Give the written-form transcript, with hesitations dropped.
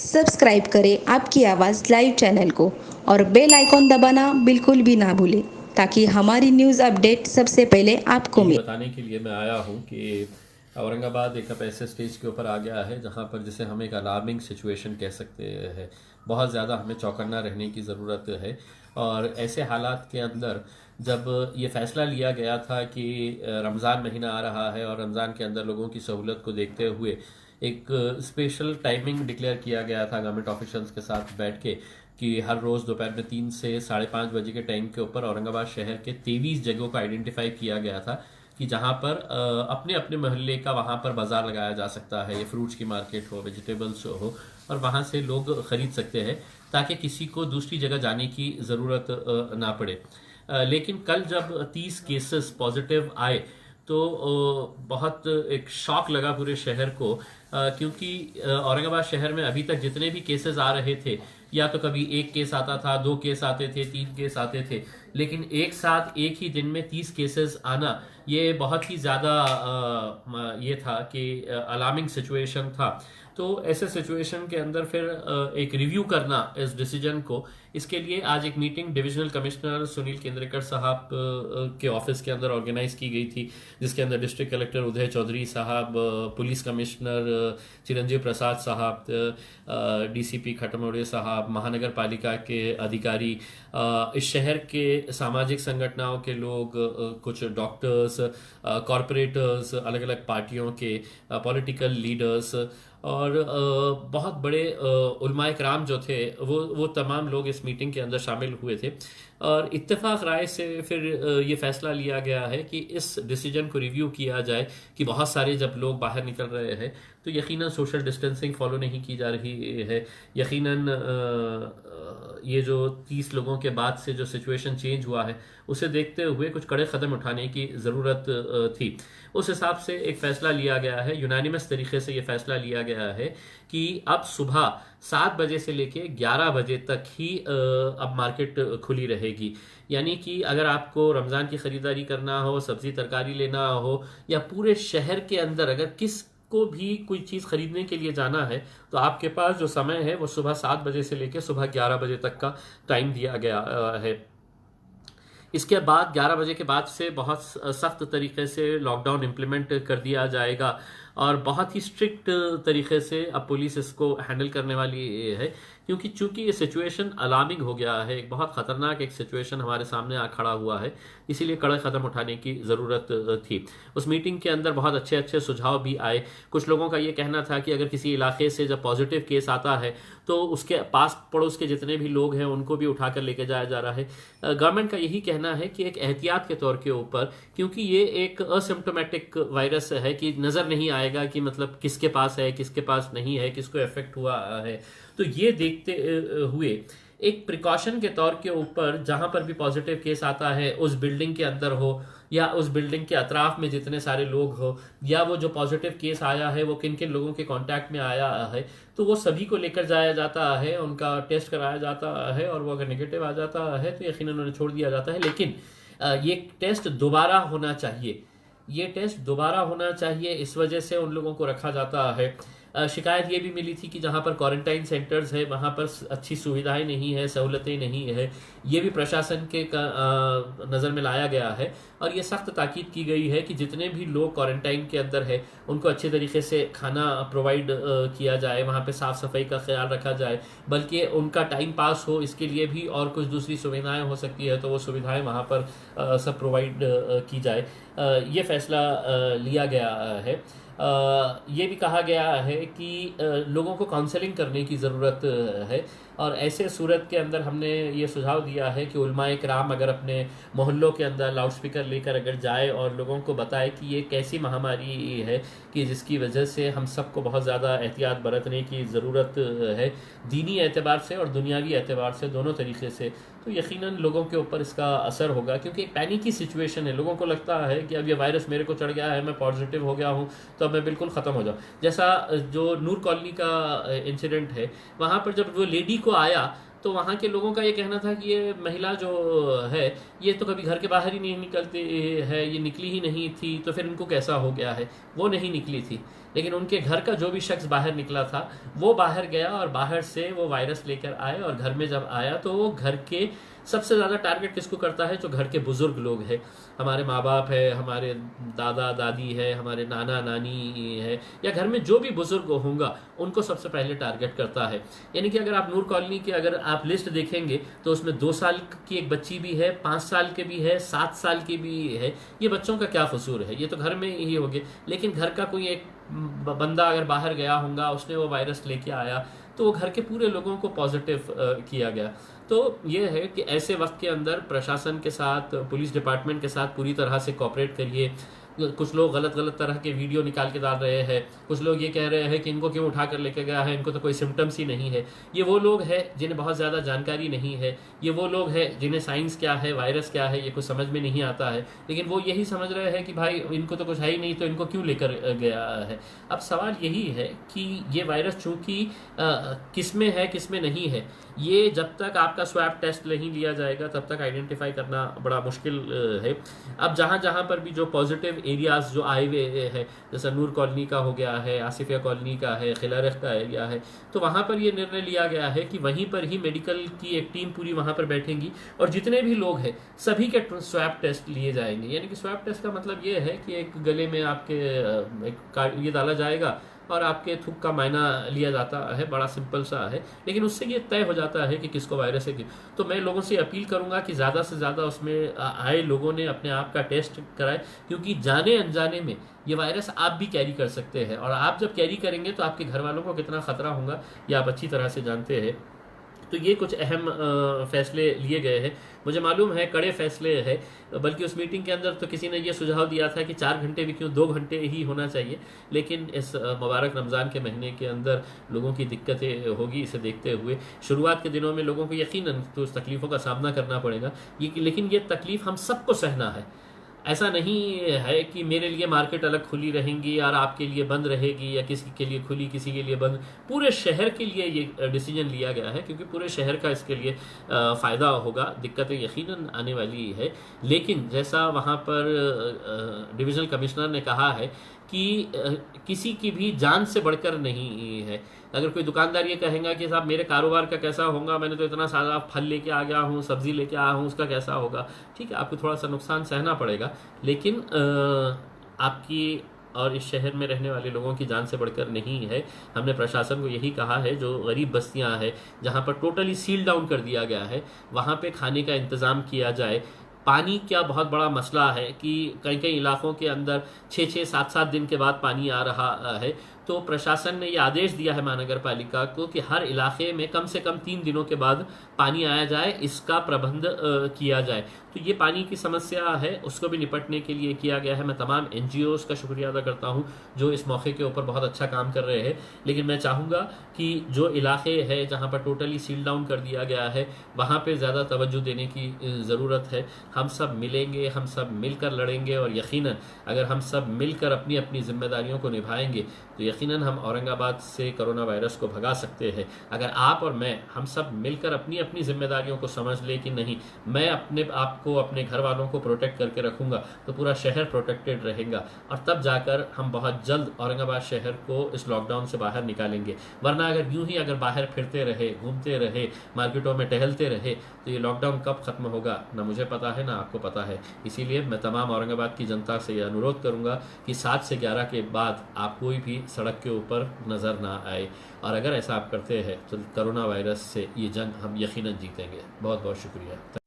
Subscribe करें आपकी आवाज़ लाइव चैनल को और बेल आइकॉन दबाना बिल्कुल भी ना भूलें ताकि हमारी न्यूज़ अपडेट सबसे पहले आपको यही मिले। बताने के लिए मैं आया हूँ कि औरंगाबाद एक अब ऐसे स्टेज के ऊपर आ गया है जहाँ पर जिसे हम एक अलार्मिंग सिचुएशन कह सकते हैं। बहुत ज़्यादा हमें चौकन्ना रहने की ज़रूरत है। और ऐसे हालात के अंदर जब ये फैसला लिया गया था कि रमज़ान महीना आ रहा है और रमज़ान के अंदर लोगों की सहूलत को देखते हुए एक स्पेशल टाइमिंग डिक्लेयर किया गया था गवर्नमेंट ऑफिशियल्स के साथ बैठ के कि हर रोज़ दोपहर में 3 से 5:30 बजे के टाइम के ऊपर औरंगाबाद शहर के 23 जगहों को आइडेंटिफाई किया गया था कि जहां पर अपने अपने मोहल्ले का वहां पर बाजार लगाया जा सकता है। ये फ्रूट्स की मार्केट हो, वेजिटेबल्स हो, और वहां से लोग खरीद सकते हैं ताकि किसी को दूसरी जगह जाने की ज़रूरत ना पड़े। लेकिन कल जब 30 केसेस पॉजिटिव आए तो बहुत एक शॉक लगा पूरे शहर को, क्योंकि औरंगाबाद शहर में अभी तक जितने भी केसेस आ रहे थे, या तो कभी एक केस आता था, 2 केस आते थे, 3 केस आते थे, लेकिन एक साथ एक ही दिन में 30 केसेस आना ये बहुत ही ज़्यादा ये था कि अलार्मिंग सिचुएशन था। तो ऐसे सिचुएशन के अंदर फिर एक रिव्यू करना इस डिसीजन को, इसके लिए आज एक meeting divisional commissioner Sunil Kendrekar साहब के ऑफिस के अंदर ऑर्गेनाइज की गई थी, जिसके अंदर डिस्ट्रिक्ट कलेक्टर उदय चौधरी साहब, पुलिस कमिश्नर चिरंजीव प्रसाद साहब, डीसीपी खटमोड़े साहब, महानगर पालिका के अधिकारी, इस शहर के सामाजिक संगठनों के लोग, कुछ डॉक्टर्स, कॉरपोरेटर्स, अलग अलग पार्टियों के पॉलिटिकल लीडर्स और बहुत बड़े उलमाए कराम जो थे वो तमाम लोग इस मीटिंग के अंदर शामिल हुए थे। और इत्तेफाक राय से फिर ये फैसला लिया गया है कि इस डिसीजन को रिव्यू किया जाए कि बहुत सारे जब लोग बाहर निकल रहे हैं तो यकीनन सोशल डिस्टेंसिंग फॉलो नहीं की जा रही है। यकीनन ये जो 30 लोगों के बाद से जो सिचुएशन चेंज हुआ है उसे देखते हुए कुछ कड़े कदम उठाने की ज़रूरत थी। उस हिसाब से एक फ़ैसला लिया गया है, यूनानिमस तरीके से ये फैसला लिया गया है कि अब सुबह 7 बजे से लेके 11 बजे तक ही अब मार्केट खुली रहेगी। यानी कि अगर आपको रमज़ान की ख़रीदारी करना हो, सब्ज़ी तरकारी लेना हो, या पूरे शहर के अंदर अगर किस को भी कोई चीज़ खरीदने के लिए जाना है तो आपके पास जो समय है वो सुबह 7 बजे से लेकर सुबह 11 बजे तक का टाइम दिया गया है। इसके बाद 11 बजे के बाद से बहुत सख्त तरीके से लॉकडाउन इम्प्लीमेंट कर दिया जाएगा और बहुत ही स्ट्रिक्ट तरीके से अब पुलिस इसको हैंडल करने वाली है, क्योंकि चूंकि ये सिचुएशन अलार्मिंग हो गया है, एक बहुत खतरनाक एक सिचुएशन हमारे सामने आ खड़ा हुआ है, इसीलिए कड़े कदम उठाने की ज़रूरत थी। उस मीटिंग के अंदर बहुत अच्छे अच्छे सुझाव भी आए। कुछ लोगों का ये कहना था कि अगर किसी इलाके से जब पॉजिटिव केस आता है तो उसके पास पड़ोस के जितने भी लोग हैं उनको भी उठाकर लेके जाया जा रहा है। गवर्नमेंट का यही कहना है कि एक एहतियात के तौर के ऊपर, क्योंकि ये एक असिम्प्टोमेटिक वायरस है कि नज़र नहीं आएगा कि मतलब किसके पास है, किसके पास नहीं है, किसको इफेक्ट हुआ है, तो ये देखते हुए एक प्रिकॉशन के तौर के ऊपर जहां पर भी पॉजिटिव केस आता है उस बिल्डिंग के अंदर हो या उस बिल्डिंग के अतराफ में जितने सारे लोग हो, या वो जो पॉजिटिव केस आया है वो किन किन लोगों के कांटेक्ट में आया है, तो वो सभी को लेकर जाया जाता है, उनका टेस्ट कराया जाता है, और वो अगर नेगेटिव आ जाता है तो यकीनन उन्हें छोड़ दिया जाता है। लेकिन ये टेस्ट दोबारा होना चाहिए, ये टेस्ट दोबारा होना चाहिए, इस वजह से उन लोगों को रखा जाता है। शिकायत ये भी मिली थी कि जहाँ पर क्वारंटाइन सेंटर्स है वहाँ पर अच्छी सुविधाएं नहीं है, सहूलतें नहीं है, ये भी प्रशासन के नज़र में लाया गया है और ये सख्त ताकीद की गई है कि जितने भी लोग क्वारंटाइन के अंदर है उनको अच्छे तरीके से खाना प्रोवाइड किया जाए, वहाँ पे साफ़ सफाई का ख्याल रखा जाए, बल्कि उनका टाइम पास हो इसके लिए भी और कुछ दूसरी सुविधाएं हो सकती है तो वो सुविधाएं वहाँ पर सब प्रोवाइड की जाए। ये फैसला लिया गया है। ये भी कहा गया है कि लोगों को काउंसलिंग करने की ज़रूरत है, और ऐसे सूरत के अंदर हमने ये सुझाव दिया है कि उलमाए किराम अगर अपने मोहल्लों के अंदर लाउड स्पीकर लेकर अगर जाए और लोगों को बताए कि ये कैसी महामारी है कि जिसकी वजह से हम सबको बहुत ज़्यादा एहतियात बरतने की ज़रूरत है, दीनी एतबार से और दुनियावी एतबार से, दोनों तरीके से, तो यकीनन लोगों के ऊपर इसका असर होगा। क्योंकि एक पैनिक की सिचुएशन है, लोगों को लगता है कि अब ये वायरस मेरे को चढ़ गया है, मैं पॉजिटिव हो गया हूँ तो अब मैं बिल्कुल ख़त्म हो जाऊँ। जैसा जो नूर कॉलोनी का इंसिडेंट है, वहाँ पर जब वो लेडी को आया तो वहाँ के लोगों का ये कहना था कि ये महिला जो है ये तो कभी घर के बाहर ही नहीं निकलती है, ये निकली ही नहीं थी, तो फिर इनको कैसा हो गया है, वो नहीं निकली थी। लेकिन उनके घर का जो भी शख्स बाहर निकला था वो बाहर गया और बाहर से वो वायरस लेकर आए, और घर में जब आया तो वो घर के सबसे ज़्यादा टारगेट किसको करता है? जो घर के बुजुर्ग लोग हैं, हमारे माँ बाप है, हमारे दादा दादी है, हमारे नाना नानी है, या घर में जो भी बुजुर्ग होगा उनको सबसे पहले टारगेट करता है। यानी कि अगर आप नूर कॉलोनी की अगर आप लिस्ट देखेंगे तो उसमें 2 साल की एक बच्ची भी है, 5 साल के भी है, 7 साल की भी है। ये बच्चों का क्या कसूर है? ये तो घर में ही हो गए। लेकिन घर का कोई एक बंदा अगर बाहर गया होगा, उसने वो वायरस लेके आया, तो वो घर के पूरे लोगों को पॉजिटिव किया गया। तो ये है कि ऐसे वक्त के अंदर प्रशासन के साथ, पुलिस डिपार्टमेंट के साथ पूरी तरह से कोऑपरेट करिए। कुछ लोग गलत गलत तरह के वीडियो निकाल के डाल रहे हैं, कुछ लोग ये कह रहे हैं कि इनको क्यों उठा कर लेके गया है, इनको तो कोई सिम्टम्स ही नहीं है। ये वो लोग हैं जिन्हें बहुत ज़्यादा जानकारी नहीं है, ये वो लोग हैं जिन्हें साइंस क्या है, वायरस क्या है, ये कुछ समझ में नहीं आता है, लेकिन वो यही समझ रहे हैं कि भाई इनको तो कुछ है ही नहीं, तो इनको क्यों लेकर गया है। अब सवाल यही है कि ये वायरस चूँकि किस में है किस में नहीं है, ये जब तक आपका स्वैब टेस्ट नहीं लिया जाएगा तब तक आइडेंटिफाई करना बड़ा मुश्किल है। अब जहाँ जहाँ पर भी जो पॉजिटिव एरियाज जो आए हुए हैं, जैसा नूर कॉलोनी का हो गया है, आसिफिया कॉलोनी का है, खिलारख का एरिया है, तो वहाँ पर ये निर्णय लिया गया है कि वहीं पर ही मेडिकल की एक टीम पूरी वहाँ पर बैठेंगी और जितने भी लोग हैं सभी के स्वैब टेस्ट लिए जाएंगे। यानी कि स्वैब टेस्ट का मतलब ये है कि एक गले में आपके ये डाला जाएगा और आपके थूक का मायना लिया जाता है, बड़ा सिंपल सा है, लेकिन उससे ये तय हो जाता है कि किसको वायरस है। तो मैं लोगों से अपील करूंगा कि ज़्यादा से ज़्यादा उसमें आए लोगों ने अपने आप का टेस्ट कराए, क्योंकि जाने अनजाने में ये वायरस आप भी कैरी कर सकते हैं, और आप जब कैरी करेंगे तो आपके घर वालों को कितना ख़तरा होगा ये आप अच्छी तरह से जानते हैं। तो ये कुछ अहम फैसले लिए गए हैं। मुझे मालूम है कड़े फैसले हैं, बल्कि उस मीटिंग के अंदर तो किसी ने ये सुझाव दिया था कि 4 घंटे भी क्यों, 2 घंटे ही होना चाहिए, लेकिन इस मुबारक रमज़ान के महीने के अंदर लोगों की दिक्कतें होगी। इसे देखते हुए शुरुआत के दिनों में लोगों को यकीनन तो उस तकलीफ़ों का सामना करना पड़ेगा, लेकिन ये तकलीफ़ हम सबको सहना है। ऐसा नहीं है कि मेरे लिए मार्केट अलग खुली रहेंगी और आपके लिए बंद रहेगी, या किसी के लिए खुली किसी के लिए बंद। पूरे शहर के लिए ये डिसीजन लिया गया है, क्योंकि पूरे शहर का इसके लिए फ़ायदा होगा। दिक्कतें यकीनन आने वाली है, लेकिन जैसा वहाँ पर डिविजनल कमिश्नर ने कहा है कि किसी की भी जान से बढ़कर नहीं है। अगर कोई दुकानदार ये कहेगा कि साहब मेरे कारोबार का कैसा होगा, मैंने तो इतना सारा फल लेके आ गया हूँ, सब्जी लेके आया हूँ, उसका कैसा होगा, ठीक है आपको थोड़ा सा नुकसान सहना पड़ेगा, लेकिन आपकी और इस शहर में रहने वाले लोगों की जान से बढ़कर नहीं है। हमने प्रशासन को यही कहा है, जो गरीब बस्तियां हैं जहां पर टोटली सील डाउन कर दिया गया है, वहां पे खाने का इंतज़ाम किया जाए। पानी क्या बहुत बड़ा मसला है कि कई कई इलाकों के अंदर 6-6, 7-7 दिन के बाद पानी आ रहा है। तो प्रशासन ने ये आदेश दिया है महानगर पालिका को कि हर इलाके में कम से कम 3 दिनों के बाद पानी आया जाए, इसका प्रबंध किया जाए। तो ये पानी की समस्या है, उसको भी निपटने के लिए किया गया है। मैं तमाम NGOs का शुक्रिया अदा करता हूँ जो इस मौके के ऊपर बहुत अच्छा काम कर रहे हैं, लेकिन मैं चाहूँगा कि जो इलाके हैं जहाँ पर टोटली सील डाउन कर दिया गया है वहाँ पर ज़्यादा तवज्जो देने की ज़रूरत है। हम सब मिलेंगे, हम सब मिलकर लड़ेंगे, और यकीनन अगर हम सब मिलकर अपनी अपनी जिम्मेदारियों को निभाएंगे तो यकीनन हम औरंगाबाद से कोरोना वायरस को भगा सकते हैं। अगर आप और मैं हम सब मिलकर अपनी अपनी जिम्मेदारियों को समझ ले कि नहीं, मैं अपने आप को, अपने घर वालों को प्रोटेक्ट करके रखूंगा, तो पूरा शहर प्रोटेक्टेड रहेगा, और तब जाकर हम बहुत जल्द औरंगाबाद शहर को इस लॉकडाउन से बाहर निकालेंगे। वरना अगर यूं ही अगर बाहर फिरते रहे, घूमते रहे, मार्केटों में टहलते रहे, तो ये लॉकडाउन कब खत्म होगा ना मुझे पता है ना आपको पता है। इसीलिए मैं तमाम औरंगाबाद की जनता से यह अनुरोध करूंगा कि 7 से 11 के बाद आप कोई भी सड़क के ऊपर नज़र ना आए, और अगर ऐसा आप करते हैं तो कोरोना वायरस से ये जंग हम यकीनन जीतेंगे। बहुत बहुत शुक्रिया।